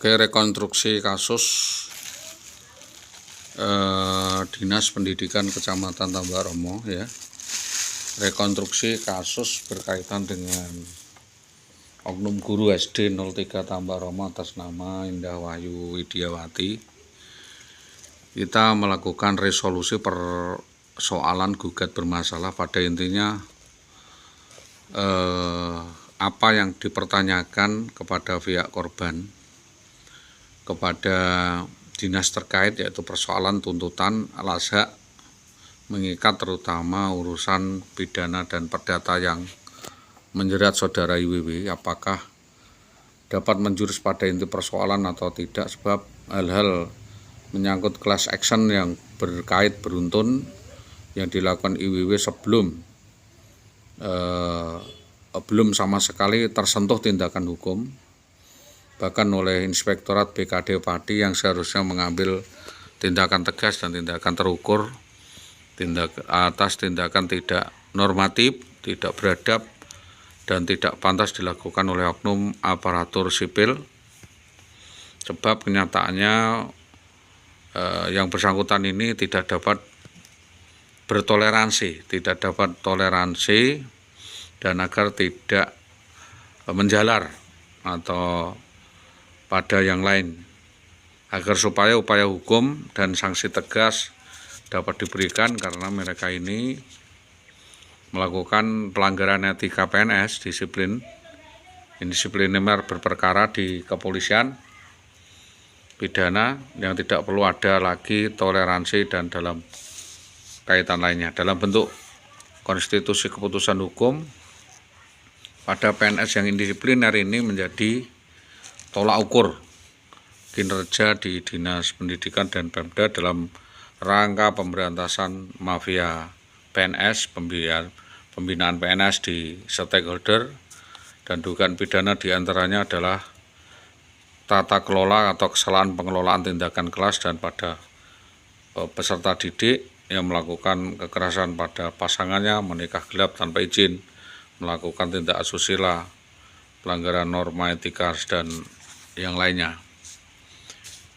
Oke, rekonstruksi kasus Dinas Pendidikan Kecamatan Tambak Romo ya. Rekonstruksi kasus berkaitan dengan oknum guru SD 03 Tambak Romo atas nama Indah Wahyu Widiawati. Kita melakukan resolusi persoalan gugat bermasalah, pada intinya apa yang dipertanyakan kepada pihak korban kepada dinas terkait, yaitu persoalan tuntutan alas hak mengikat terutama urusan pidana dan perdata yang menjerat saudara IWW, apakah dapat menjurus pada inti persoalan atau tidak, sebab hal-hal menyangkut class action yang berkait beruntun yang dilakukan IWW belum sama sekali tersentuh tindakan hukum, bahkan oleh Inspektorat BKD Pati yang seharusnya mengambil tindakan tegas dan tindakan terukur atas tindakan tidak normatif, tidak beradab, dan tidak pantas dilakukan oleh oknum aparatur sipil. Sebab kenyataannya yang bersangkutan ini tidak dapat bertoleransi, tidak dapat toleransi, dan agar tidak menjalar atau pada yang lain, agar supaya upaya hukum dan sanksi tegas dapat diberikan, karena mereka ini melakukan pelanggaran etika PNS, indisipliner berperkara di kepolisian, pidana yang tidak perlu ada lagi toleransi dan dalam kaitan lainnya. Dalam bentuk konstitusi keputusan hukum, pada PNS yang indisipliner ini menjadi tolak ukur kinerja di Dinas Pendidikan dan Pemda dalam rangka pemberantasan mafia PNS, pembinaan PNS di stakeholder, dan dugaan pidana diantaranya adalah tata kelola atau kesalahan pengelolaan tindakan kelas dan pada peserta didik yang melakukan kekerasan pada pasangannya, menikah gelap tanpa izin, melakukan tindak asusila, pelanggaran norma etika, dan yang lainnya.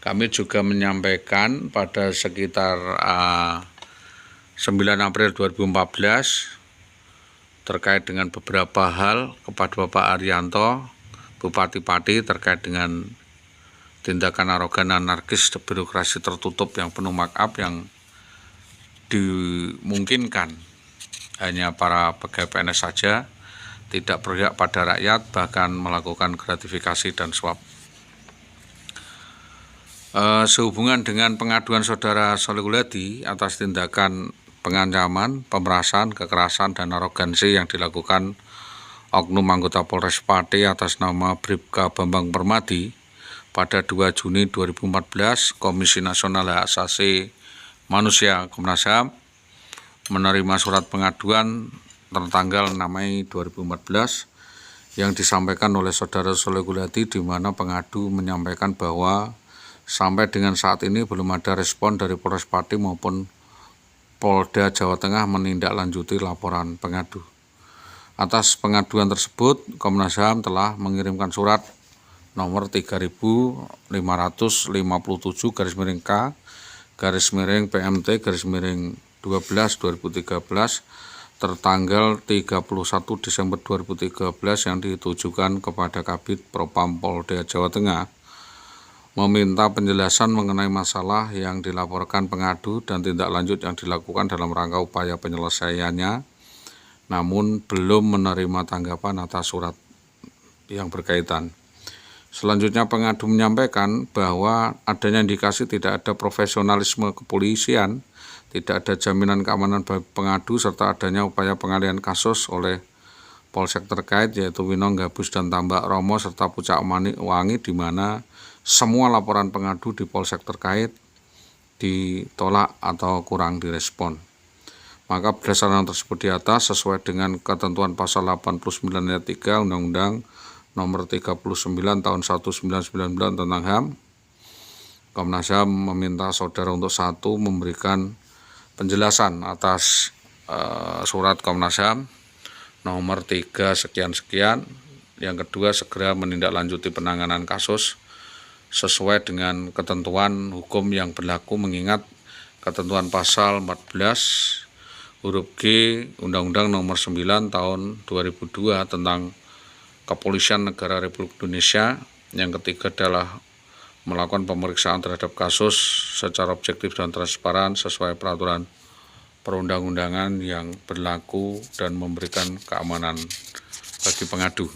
Kami juga menyampaikan pada sekitar 9 April 2014 terkait dengan beberapa hal kepada Bapak Arianto, Bupati Pati, terkait dengan tindakan arogan anarkis birokrasi tertutup yang penuh markup yang dimungkinkan hanya para pegawai PNS saja, tidak berpihak pada rakyat, bahkan melakukan gratifikasi dan suap. Sehubungan dengan pengaduan saudara Solihuladi atas tindakan pengancaman, pemerasan, kekerasan, dan arogansi yang dilakukan oknum anggota Polres Pati atas nama Bribka Bambang Permadi pada 2 Juni 2014, Komisi Nasional Hak Asasi Manusia Komnas HAM menerima surat pengaduan tertanggal 6 Mei 2014 yang disampaikan oleh saudara Solihuladi, di mana pengadu menyampaikan bahwa sampai dengan saat ini belum ada respon dari Polres Pati maupun Polda Jawa Tengah menindaklanjuti laporan pengadu. Atas pengaduan tersebut, Komnas HAM telah mengirimkan surat nomor 3500-PMT-PMT/12/2013 tertanggal 31 Desember 2013 yang ditujukan kepada Kabid Propam Polda Jawa Tengah, meminta penjelasan mengenai masalah yang dilaporkan pengadu dan tindak lanjut yang dilakukan dalam rangka upaya penyelesaiannya, namun belum menerima tanggapan atas surat yang berkaitan. Selanjutnya, pengadu menyampaikan bahwa adanya indikasi tidak ada profesionalisme kepolisian, tidak ada jaminan keamanan bagi pengadu, serta adanya upaya pengalihan kasus oleh polsek terkait, yaitu Winong, Gabus, dan Tambak Romo, serta Pucak Wangi, di mana semua laporan pengadu di polsek terkait ditolak atau kurang direspon. Maka berdasarkan tersebut di atas, sesuai dengan ketentuan pasal 89 ayat 3 Undang-Undang Nomor 39 Tahun 1999 tentang HAM, Komnas HAM meminta saudara untuk satu, memberikan penjelasan atas surat Komnas HAM nomor 3 sekian-sekian. Yang kedua, segera menindaklanjuti penanganan kasus sesuai dengan ketentuan hukum yang berlaku, mengingat ketentuan pasal 14 huruf G Undang-Undang Nomor 9 Tahun 2002 tentang Kepolisian Negara Republik Indonesia. Yang ketiga adalah melakukan pemeriksaan terhadap kasus secara objektif dan transparan sesuai peraturan perundang-undangan yang berlaku dan memberikan keamanan bagi pengadu.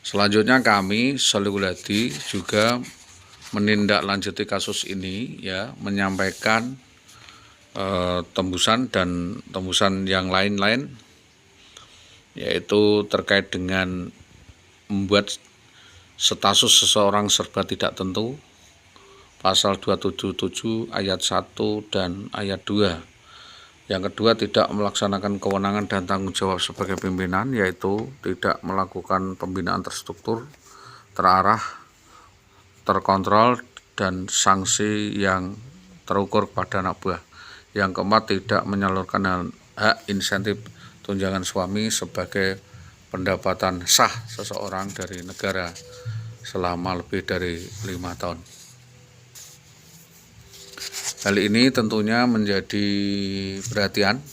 Selanjutnya kami Sholihul Hadi juga menindaklanjuti kasus ini, ya, menyampaikan tembusan dan tembusan yang lain-lain, yaitu terkait dengan membuat status seseorang serba tidak tentu, pasal 277 ayat 1 dan ayat 2. Yang kedua, tidak melaksanakan kewenangan dan tanggung jawab sebagai pimpinan, yaitu tidak melakukan pembinaan terstruktur, terarah, terkontrol, dan sanksi yang terukur kepada anak buah. Yang keempat, tidak menyalurkan hak insentif tunjangan suami sebagai pendapatan sah seseorang dari negara selama lebih dari 5 tahun. Hal ini tentunya menjadi perhatian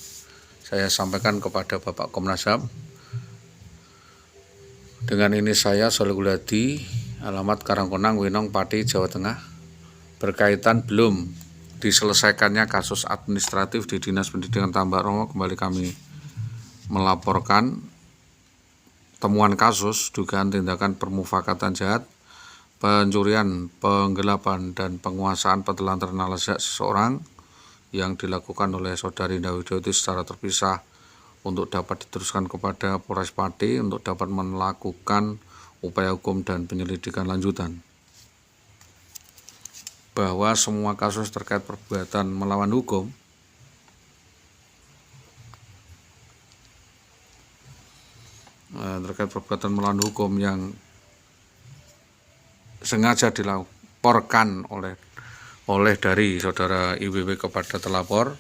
saya sampaikan kepada Bapak Komnas HAM. Dengan ini saya Sholihul Hadi, alamat Karangkonang, Winong, Pati, Jawa Tengah, berkaitan belum diselesaikannya kasus administratif di Dinas Pendidikan Tambak Romo, kembali kami melaporkan temuan kasus dugaan tindakan permufakatan jahat, pencurian, penggelapan, dan penguasaan penelantaran alat seseorang yang dilakukan oleh Saudari Indah Widiawati secara terpisah untuk dapat diteruskan kepada Polres Pati untuk dapat melakukan upaya hukum dan penyelidikan lanjutan. Bahwa semua kasus terkait perbuatan melawan hukum yang sengaja dilaporkan oleh dari saudara IWW kepada terlapor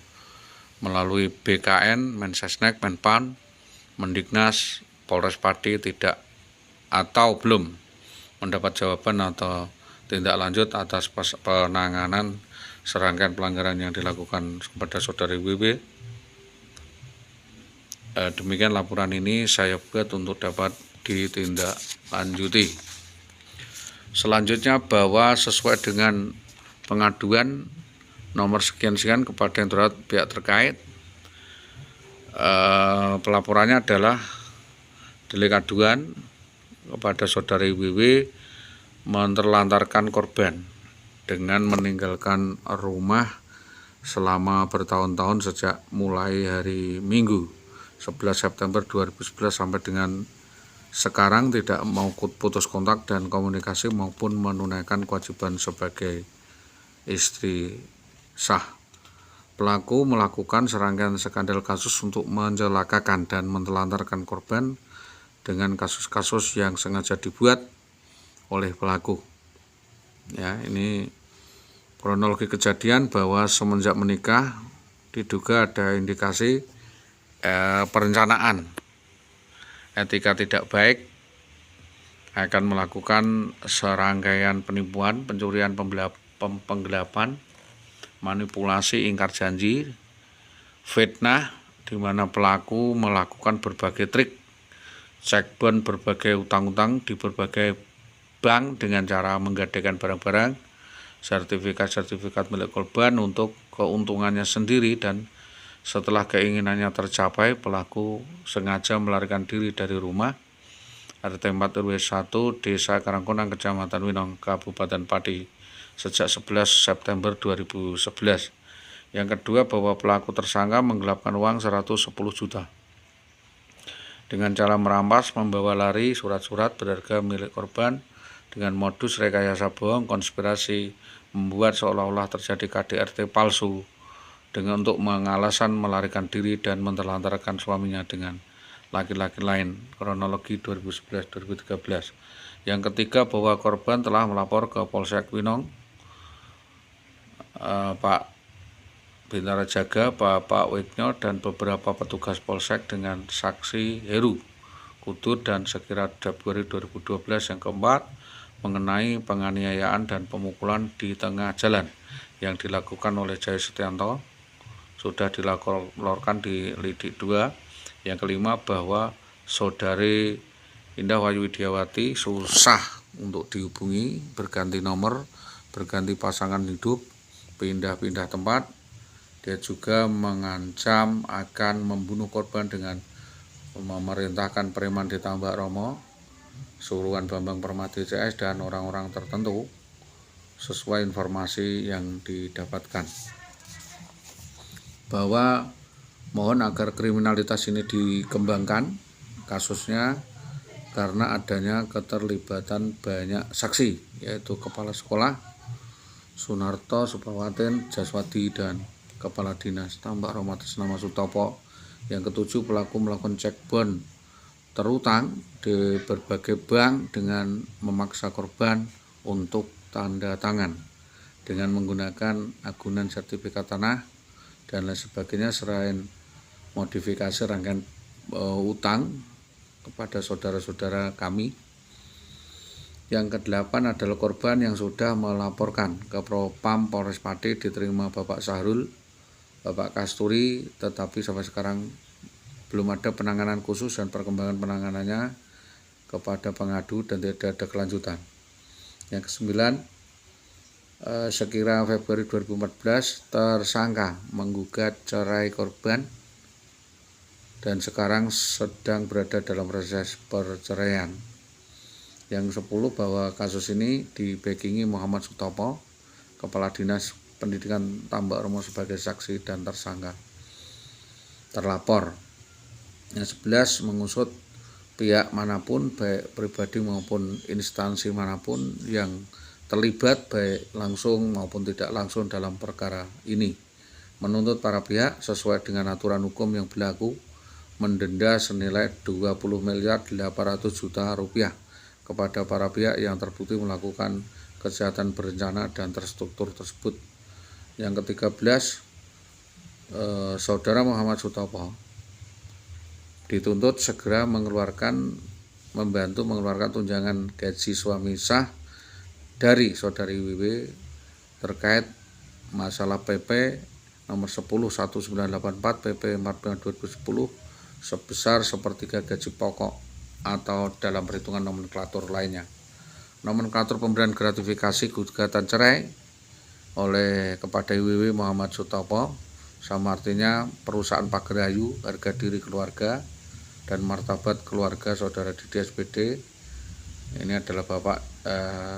melalui BKN, Mensesnek, Menpan, Mendiknas, Polres Pati tidak atau belum mendapat jawaban atau tindak lanjut atas penanganan serangkaian pelanggaran yang dilakukan kepada saudara IWW. Demikian laporan ini saya buat untuk dapat ditindaklanjuti. Selanjutnya, bahwa sesuai dengan pengaduan nomor sekian-sekian kepada yang terhadap pihak terkait, pelaporannya adalah delik aduan kepada saudari WW menelantarkan korban dengan meninggalkan rumah selama bertahun-tahun sejak mulai hari Minggu 11 September 2011 sampai dengan sekarang tidak mau putus kontak dan komunikasi maupun menunaikan kewajiban sebagai istri sah. Pelaku melakukan serangkaian skandal kasus untuk mencelakakan dan menelantarkan korban dengan kasus-kasus yang sengaja dibuat oleh pelaku. Ya, ini kronologi kejadian bahwa semenjak menikah diduga ada indikasi perencanaan etika tidak baik, akan melakukan serangkaian penipuan, pencurian, penggelapan, manipulasi, ingkar janji, fitnah, di mana pelaku melakukan berbagai trik, cek bon berbagai utang-utang di berbagai bank dengan cara menggadaikan barang-barang, sertifikat-sertifikat milik korban untuk keuntungannya sendiri, dan setelah keinginannya tercapai, pelaku sengaja melarikan diri dari rumah RT 4 RW 1 Desa Karangkonang, Kecamatan Winong, Kabupaten Pati sejak 11 September 2011. Yang kedua, bahwa pelaku tersangka menggelapkan uang 110 juta dengan cara merampas, membawa lari surat-surat berharga milik korban dengan modus rekayasa bohong, konspirasi, membuat seolah-olah terjadi KDRT palsu dengan untuk mengalasan melarikan diri dan menelantarkan suaminya dengan laki-laki lain, kronologi 2011-2013. Yang ketiga, bahwa korban telah melapor ke Polsek Winong, Pak Bintara Jaga, Bapak Wigno, dan beberapa petugas Polsek dengan saksi Heru Kudu dan sekira Februari 2012. Yang keempat, mengenai penganiayaan dan pemukulan di tengah jalan yang dilakukan oleh Jaya Setianto sudah dilaporkan di Lidik 2. Yang kelima, bahwa saudari Indah Wayu Widiawati susah untuk dihubungi, berganti nomor, berganti pasangan hidup, pindah-pindah tempat. Dia juga mengancam akan membunuh korban dengan memerintahkan preman di Tambak Romo, suruhan Bambang Permati CS dan orang-orang tertentu sesuai informasi yang didapatkan. Bahwa mohon agar kriminalitas ini dikembangkan kasusnya karena adanya keterlibatan banyak saksi, yaitu Kepala Sekolah Sunarto Suprawatin Jaswadi dan Kepala Dinas Tambak Romo atas nama Sutopo. Yang ketujuh, pelaku melakukan cek bon terutang di berbagai bank dengan memaksa korban untuk tanda tangan dengan menggunakan agunan sertifikat tanah dan lain sebagainya, selain modifikasi rangkaian utang kepada saudara-saudara kami. Yang kedelapan adalah korban yang sudah melaporkan ke Propam Polres Pati, diterima Bapak Sahrul, Bapak Kasturi, tetapi sampai sekarang belum ada penanganan khusus dan perkembangan penanganannya kepada pengadu dan tidak ada kelanjutan. Yang kesembilan, sekira Februari 2014 tersangka menggugat cerai korban dan sekarang sedang berada dalam proses perceraian. Yang 10, bahwa kasus ini dibackingi Muhammad Sutopo, Kepala Dinas Pendidikan Tambak Romo sebagai saksi dan tersangka terlapor. Yang 11, mengusut pihak manapun baik pribadi maupun instansi manapun yang terlibat baik langsung maupun tidak langsung dalam perkara ini. Menuntut para pihak sesuai dengan aturan hukum yang berlaku mendenda senilai 20.800.000.000 rupiah kepada para pihak yang terbukti melakukan kejahatan berencana dan terstruktur tersebut. Yang ke-13, Saudara Muhammad Sutopo dituntut segera membantu mengeluarkan tunjangan gaji suami sah dari saudari WW terkait masalah PP nomor 10/1984 PP 45/2010 sebesar sepertiga gaji pokok atau dalam perhitungan nomenklatur lainnya. Nomenklatur pemberian gratifikasi gugatan cerai oleh kepada IWW Muhammad Sutopo, sama artinya perusahaan Pagrayu, harga diri keluarga dan martabat keluarga saudara Didi SPD. Ini adalah Bapak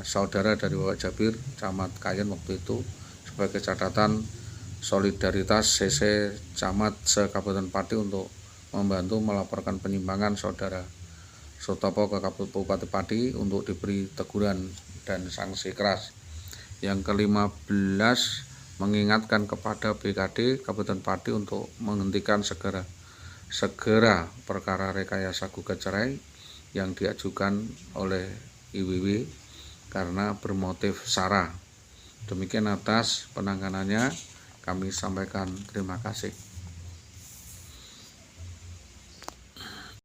saudara dari Bapak Jabir, Camat Kayen waktu itu, sebagai catatan solidaritas CC Camat se-Kabupaten Pati untuk membantu melaporkan penyimpangan saudara Sutopo ke Kabupaten Pati untuk diberi teguran dan sanksi keras. Yang ke-15, mengingatkan kepada BKD Kabupaten Pati untuk menghentikan segera perkara rekayasa gugat cerai yang diajukan oleh IWW karena bermotif SARA. Demikian atas penanganannya kami sampaikan terima kasih.